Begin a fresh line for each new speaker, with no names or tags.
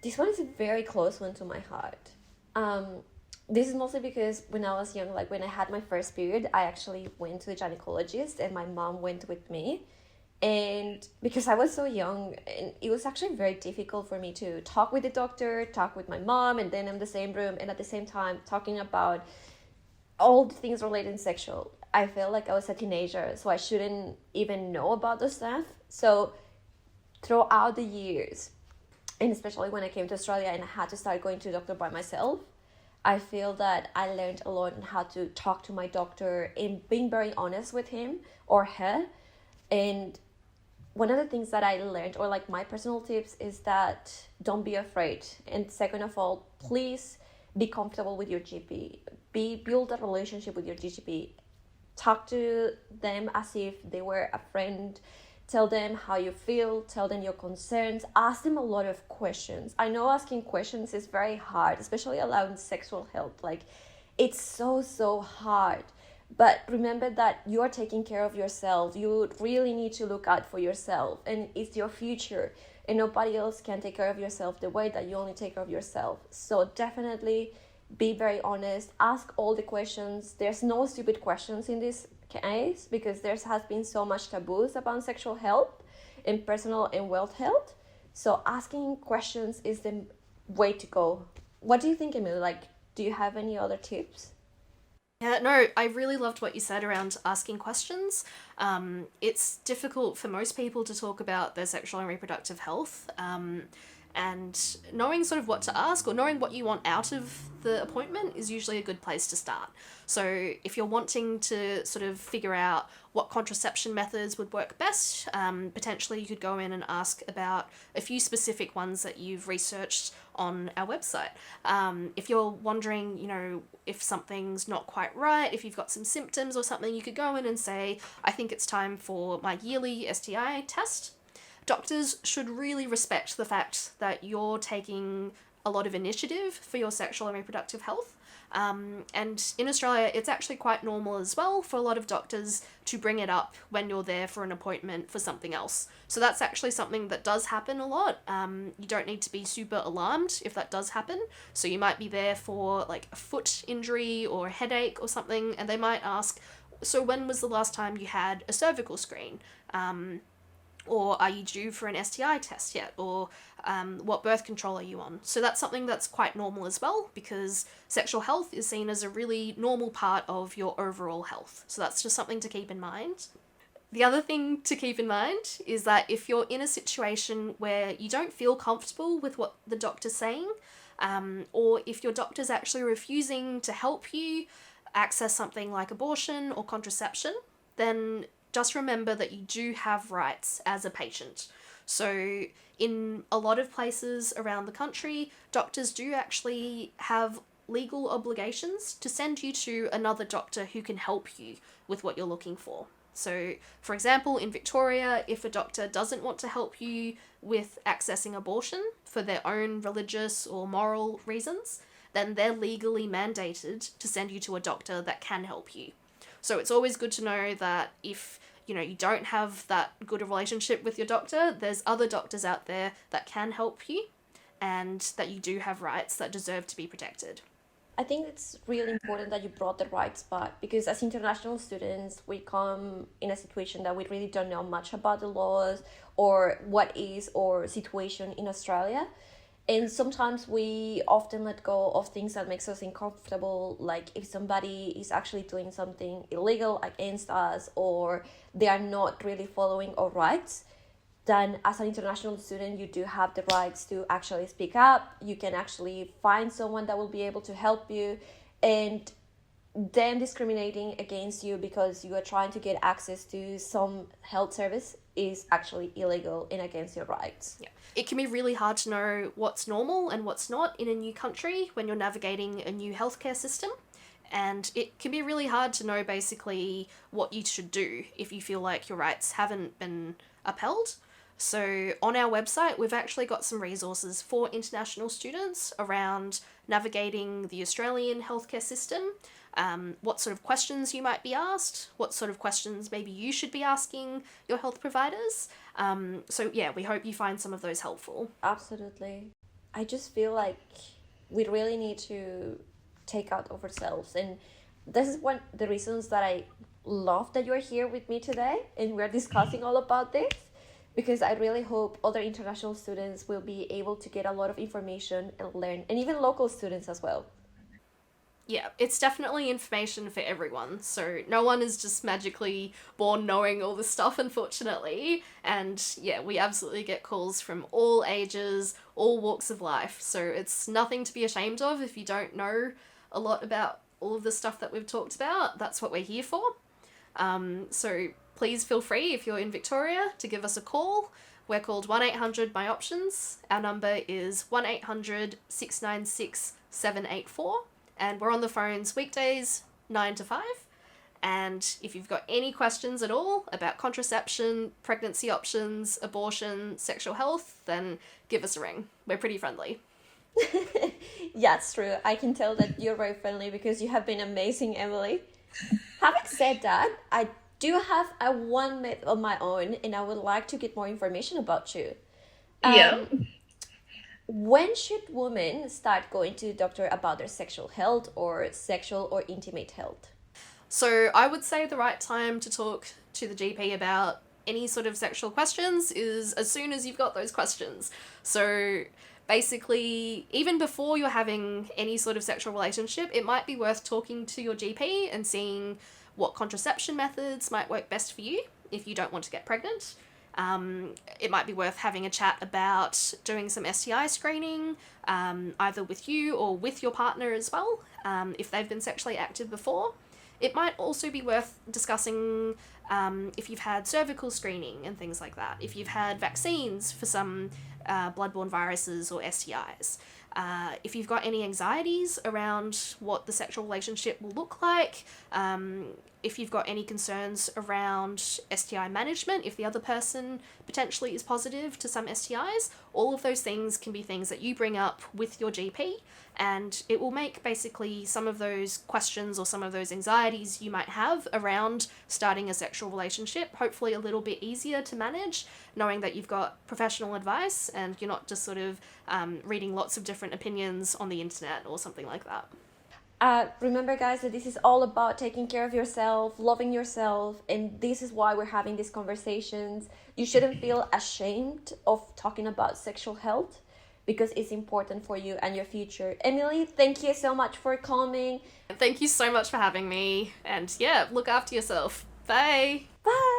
This one is a very close one to my heart. Um, this is mostly because when I was young, like when I had my first period, I actually went to the gynecologist and my mom went with me. And because I was so young, and it was actually very difficult for me to talk with the doctor, talk with my mom, and then in the same room, and at the same time talking about all the things related to sexual. I felt like I was a teenager, so I shouldn't even know about the stuff. So throughout the years, and especially when I came to Australia and I had to start going to the doctor by myself, I feel that I learned a lot on how to talk to my doctor and being very honest with him or her. And one of the things that I learned, or like my personal tips, is that don't be afraid. And second of all, please be comfortable with your GP. Build a relationship with your GP. Talk to them as if they were a friend. Tell them how you feel, tell them your concerns, ask them a lot of questions. I know asking questions is very hard, especially around sexual health. Like, it's so hard. But remember that you are taking care of yourself. You really need to look out for yourself, and it's your future. And nobody else can take care of yourself the way that you only take care of yourself. So definitely be very honest. Ask all the questions. There's no stupid questions in this case because there has been so much taboos about sexual health and personal and wealth health. So asking questions is the way to go. What do you think, Emily? Like, do you have any other tips?
Yeah, no, I really loved what you said around asking questions. It's difficult for most people to talk about their sexual and reproductive health. And knowing sort of what to ask or knowing what you want out of the appointment is usually a good place to start. So if you're wanting to sort of figure out what contraception methods would work best, potentially you could go in and ask about a few specific ones that you've researched on our website. If you're wondering, if something's not quite right, if you've got some symptoms or something, you could go in and say, I think it's time for my yearly STI test. Doctors should really respect the fact that you're taking a lot of initiative for your sexual and reproductive health. And in Australia, it's actually quite normal as well for a lot of doctors to bring it up when you're there for an appointment for something else. So that's actually something that does happen a lot. You don't need to be super alarmed if that does happen. So you might be there for like a foot injury or a headache or something, and they might ask, so when was the last time you had a cervical screen? Or are you due for an STI test yet? Or what birth control are you on? So that's something that's quite normal as well, because sexual health is seen as a really normal part of your overall health. So that's just something to keep in mind. The other thing to keep in mind is that if you're in a situation where you don't feel comfortable with what the doctor's saying, or if your doctor's actually refusing to help you access something like abortion or contraception, then just remember that you do have rights as a patient. So in a lot of places around the country, doctors do actually have legal obligations to send you to another doctor who can help you with what you're looking for. So, for example, in Victoria, if a doctor doesn't want to help you with accessing abortion for their own religious or moral reasons, then they're legally mandated to send you to a doctor that can help you. So it's always good to know that if you don't have that good a relationship with your doctor, there's other doctors out there that can help you and that you do have rights that deserve to be protected.
I think it's really important that you brought the rights back because as international students, we come in a situation that we really don't know much about the laws or what is our situation in Australia. And sometimes we often let go of things that makes us uncomfortable, like if somebody is actually doing something illegal against us or they are not really following our rights, then as an international student, you do have the rights to actually speak up. You can actually find someone that will be able to help you, and them discriminating against you because you are trying to get access to some health service is actually illegal and against your rights.
Yeah. It can be really hard to know what's normal and what's not in a new country when you're navigating a new healthcare system. And it can be really hard to know basically what you should do if you feel like your rights haven't been upheld. So on our website, we've actually got some resources for international students around navigating the Australian healthcare system, what sort of questions you might be asked, what sort of questions maybe you should be asking your health providers. So yeah, we hope you find some of those helpful.
Absolutely. I just feel like we really need to take out of ourselves. And this is one of the reasons that I love that you're here with me today and we're discussing all about this, because I really hope other international students will be able to get a lot of information and learn, and even local students as well.
Yeah, it's definitely information for everyone. So no one is just magically born knowing all this stuff, unfortunately. And yeah, we absolutely get calls from all ages, all walks of life. So it's nothing to be ashamed of if you don't know a lot about all of the stuff that we've talked about. That's what we're here for. So please feel free, if you're in Victoria, to give us a call. We're called 1-800 My Options. Our number is 1-800-696-784. And we're on the phones weekdays 9 to 5. And if you've got any questions at all about contraception, pregnancy options, abortion, sexual health, then give us a ring. We're pretty friendly.
Yeah, it's true. I can tell that you're very friendly because you have been amazing, Emily. Having said that, I do have a one myth of my own, and I would like to get more information about you.
Yeah.
When should women start going to the doctor about their sexual health or sexual or intimate health?
So I would say the right time to talk to the GP about any sort of sexual questions is as soon as you've got those questions. So basically, even before you're having any sort of sexual relationship, it might be worth talking to your GP and seeing what contraception methods might work best for you if you don't want to get pregnant. It might be worth having a chat about doing some STI screening, either with you or with your partner as well, if they've been sexually active before. It might also be worth discussing if you've had cervical screening and things like that, if you've had vaccines for some bloodborne viruses or STIs. If you've got any anxieties around what the sexual relationship will look like, if you've got any concerns around STI management, if the other person potentially is positive to some STIs, all of those things can be things that you bring up with your GP, and it will make basically some of those questions or some of those anxieties you might have around starting a sexual relationship hopefully a little bit easier to manage, knowing that you've got professional advice and you're not just sort of reading lots of different opinions on the internet or something like that.
Remember, guys, that this is all about taking care of yourself, loving yourself, and this is why we're having these conversations. You shouldn't feel ashamed of talking about sexual health because it's important for you and your future. Emily, thank you so much for coming.
Thank you so much for having me, and yeah, look after yourself. Bye!
Bye!